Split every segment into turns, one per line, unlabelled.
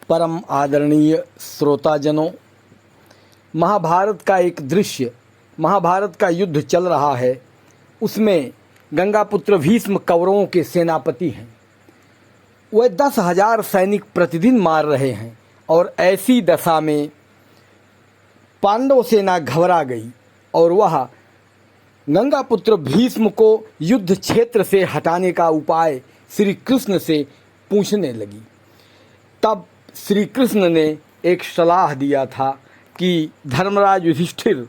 परम आदरणीय श्रोताजनों, महाभारत का एक दृश्य, महाभारत का युद्ध चल रहा है। उसमें गंगापुत्र भीष्म कौरवों के सेनापति हैं। वह 10,000 सैनिक प्रतिदिन मार रहे हैं और ऐसी दशा में पांडव सेना घबरा गई और वह गंगापुत्र भीष्म को युद्ध क्षेत्र से हटाने का उपाय श्री कृष्ण से पूछने लगी। तब श्री कृष्ण ने एक सलाह दिया था कि धर्मराज युधिष्ठिर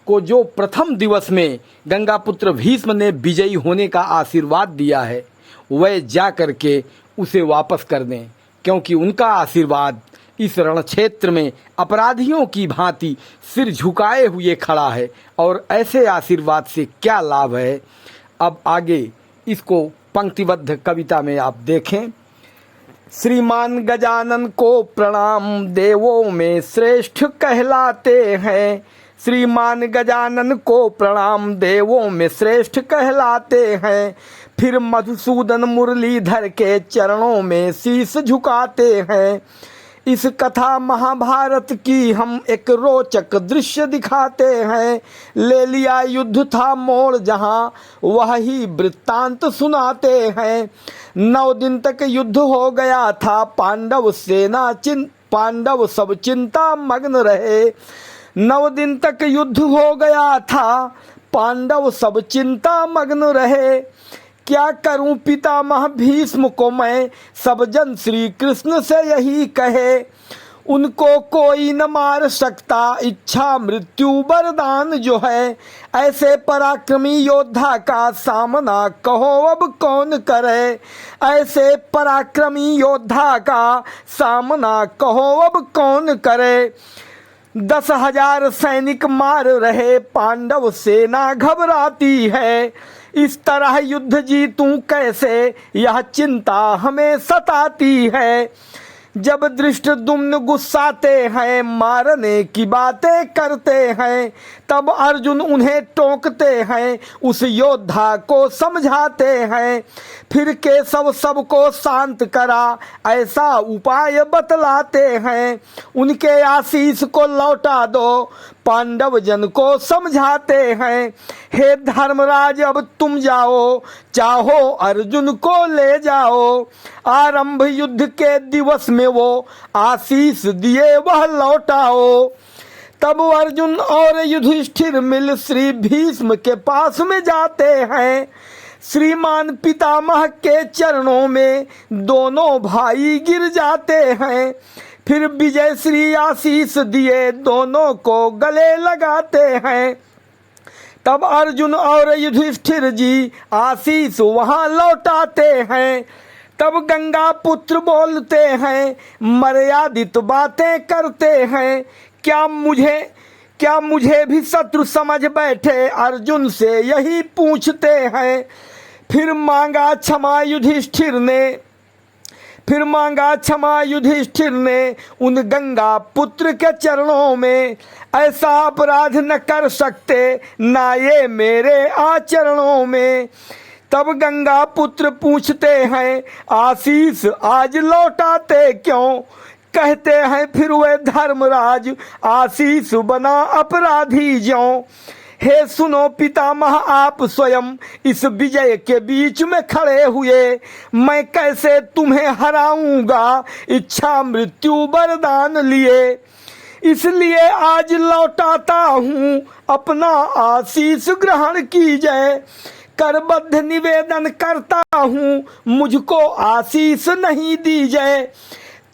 को जो प्रथम दिवस में गंगापुत्र भीष्म ने विजयी होने का आशीर्वाद दिया है, वह जा करके उसे वापस कर दें, क्योंकि उनका आशीर्वाद इस रण क्षेत्र में अपराधियों की भांति सिर झुकाए हुए खड़ा है और ऐसे आशीर्वाद से क्या लाभ है। अब आगे इसको पंक्तिबद्ध कविता में आप देखें। श्रीमान गजानन को प्रणाम, देवों में श्रेष्ठ कहलाते हैं। श्रीमान गजानन को प्रणाम, देवों में श्रेष्ठ कहलाते हैं। फिर मधुसूदन मुरलीधर के चरणों में शीश झुकाते हैं। इस कथा महाभारत की हम एक रोचक दृश्य दिखाते हैं। ले लिया युद्ध था मोड़ जहां, वही वृत्तांत सुनाते हैं। 9 दिन तक युद्ध हो गया था, पांडव सब चिंता मग्न रहे। 9 दिन तक युद्ध हो गया था, पांडव सब चिंता मग्न रहे। क्या करूं पितामह भीष्म को मैं, सब जन श्री कृष्ण से यही कहे। उनको कोई न मार सकता, इच्छा मृत्यु वरदान जो है। ऐसे पराक्रमी योद्धा का सामना कहो अब कौन करे। ऐसे पराक्रमी योद्धा का सामना कहो अब कौन करे। 10,000 सैनिक मार रहे, पांडव सेना घबराती है। इस तरह युद्ध जीतूं कैसे, यह चिंता हमें सताती है। जब धृष्टद्युम्न गुस्साते हैं, मारने की बातें करते हैं, तब अर्जुन उन्हें टोकते हैं, उस योद्धा को समझाते हैं। फिर केशव सबको शांत करा, ऐसा उपाय बतलाते हैं। उनके आशीष को लौटा दो, पांडव जन को समझाते हैं। हे धर्मराज अब तुम जाओ, चाहो अर्जुन को ले जाओ। आरंभ युद्ध के दिवस में वो आशीष दिए वह लौटाओ। तब अर्जुन और युधिष्ठिर मिल श्री भीष्म के पास में जाते हैं। श्रीमान पितामह के चरणों में दोनों भाई गिर जाते हैं। फिर विजय श्री आशीष दिए दोनों को गले लगाते हैं। तब अर्जुन और युधिष्ठिर जी आशीष वहां लौटाते हैं। तब गंगा पुत्र बोलते हैं, मर्यादित बातें करते हैं। क्या मुझे भी शत्रु समझ बैठे, अर्जुन से यही पूछते हैं। फिर मांगा क्षमा युधिष्ठिर ने उन गंगा पुत्र के चरणों में। ऐसा अपराध न कर सकते ना ये मेरे आचरणों में। तब गंगा पुत्र पूछते हैं, आशीष आज लौटाते क्यों। कहते हैं फिर वे धर्मराज, आशीष बना अपराधी ज्यों। हे सुनो पितामह आप स्वयं इस विजय के बीच में खड़े हुए। मैं कैसे तुम्हें हराऊंगा, इच्छा मृत्यु वरदान लिए। इसलिए आज लौटाता हूँ, अपना आशीष ग्रहण कीजिए। करबद्ध निवेदन करता हूँ, मुझको आशीष नहीं दीजिए।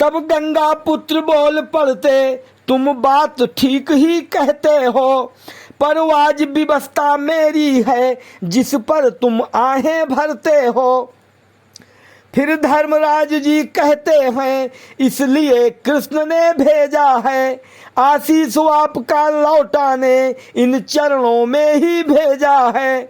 तब गंगा पुत्र बोल पड़ते, तुम बात ठीक ही कहते हो, पर आज व्यवस्था मेरी है जिस पर तुम आहें भरते हो। फिर धर्मराज जी कहते हैं, इसलिए कृष्ण ने भेजा है, आशीष आपका लौटाने इन चरणों में ही भेजा है।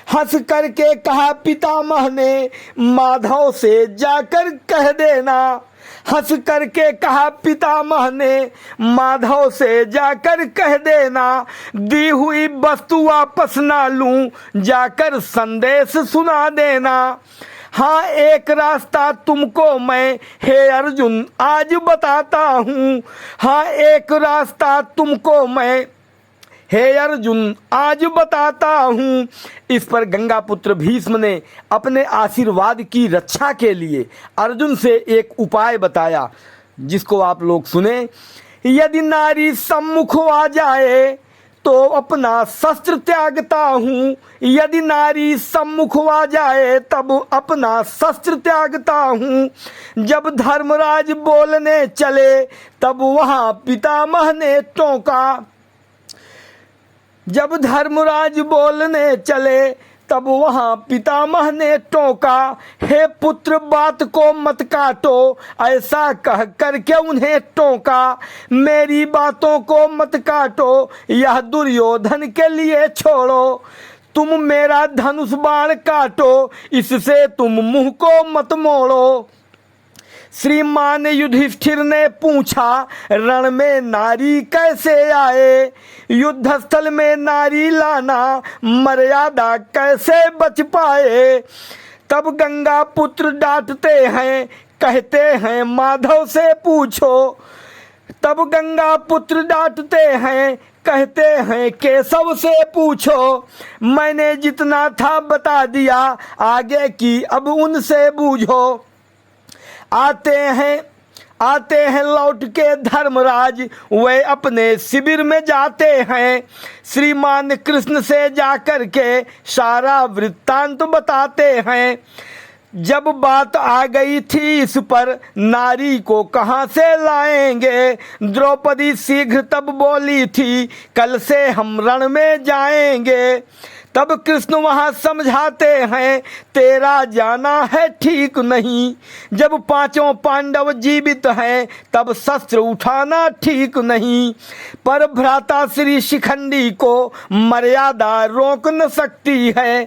हंस करके कहा पितामह ने, माधव से जाकर कह देना। हंस करके कहा पितामह ने, माधव से जाकर कह देना। दी हुई वस्तु वापस ना लूं, जाकर संदेश सुना देना। हाँ एक रास्ता तुमको मैं हे अर्जुन आज बताता हूँ, हाँ एक रास्ता तुमको मैं हे अर्जुन आज बताता हूँ। इस पर गंगापुत्र भीष्म ने अपने आशीर्वाद की रक्षा के लिए अर्जुन से एक उपाय बताया, जिसको आप लोग सुने। यदि नारी सम्मुख आ जाए तो अपना शस्त्र त्यागता हूँ, यदि नारी सम्मुख आ जाए तब अपना शस्त्र त्यागता हूँ। जब धर्मराज बोलने चले तब वहाँ पितामह ने टोका, जब धर्मराज बोलने चले तब वहाँ पितामह ने टोका। हे पुत्र बात को मत काटो, ऐसा कह करके उन्हें टोका। मेरी बातों को मत काटो, यह दुर्योधन के लिए छोड़ो। तुम मेरा धनुष बाण काटो, इससे तुम मुंह को मत मोड़ो। श्रीमान युधिष्ठिर ने पूछा, रण में नारी कैसे आए? युद्ध स्थल में नारी लाना मर्यादा कैसे बच पाए? तब गंगा पुत्र डांटते हैं, कहते हैं माधव से पूछो। तब गंगा पुत्र डांटते हैं, कहते हैं केशव से पूछो। मैंने जितना था बता दिया, आगे की अब उनसे बूझो। आते हैं लौट के धर्मराज, वे अपने शिविर में जाते हैं। श्रीमान कृष्ण से जाकर के सारा वृत्तांत बताते हैं। जब बात आ गई थी इस पर, नारी को कहाँ से लाएंगे? द्रौपदी शीघ्र तब बोली थी, कल से हम रण में जाएंगे। तब कृष्ण वहाँ समझाते हैं, तेरा जाना है ठीक नहीं। जब पांचों पांडव जीवित हैं तब शस्त्र उठाना ठीक नहीं। पर भ्राता श्री शिखंडी को मर्यादा रोक न सकती है,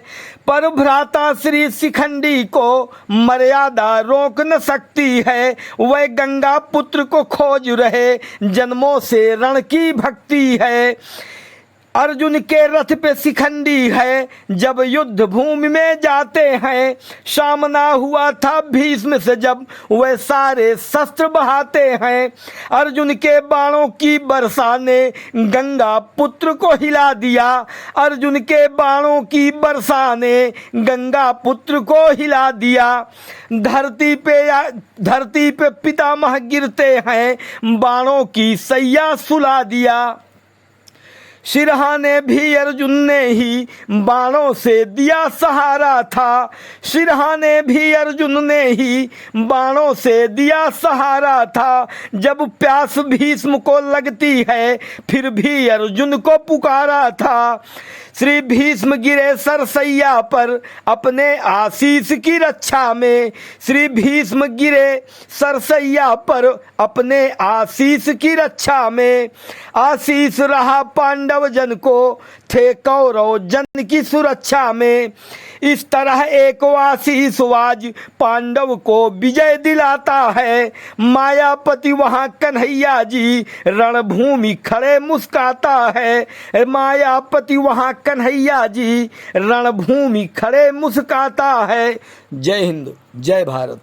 पर भ्राता श्री शिखंडी को मर्यादा रोक न सकती है। वह गंगा पुत्र को खोज रहे, जन्मों से रण की भक्ति है। अर्जुन के रथ पे शिखंडी है, जब युद्ध भूमि में जाते हैं। सामना हुआ था भीष्म से जब वह सारे शस्त्र बहाते हैं। अर्जुन के बाणों की वर्षा ने गंगा पुत्र को हिला दिया, अर्जुन के बाणों की वर्षा ने गंगा पुत्र को हिला दिया। धरती पे पितामह गिरते हैं, बाणों की सैया सुला दिया। सिरहाने भी अर्जुन ने ही बाणों से दिया सहारा था, सिरहाने भी अर्जुन ने ही बाणों से दिया सहारा था। जब प्यास भीष्म को लगती है फिर भी अर्जुन को पुकारा था। श्री भीष्म गिरे सरसैया पर अपने आशीष की रक्षा में, श्री भीष्म गिरे सरसैया पर अपने आशीष की रक्षा में। आशीष रहा पांडव जन को, थे कौरव जन की सुरक्षा में। इस तरह एक आशीषवाज पांडव को विजय दिलाता है। मायापति वहाँ कन्हैया जी रणभूमि खड़े मुस्काता है, मायापति वहाँ कन्हैया जी रणभूमि खड़े मुस्काता है। जय हिंद, जय भारत।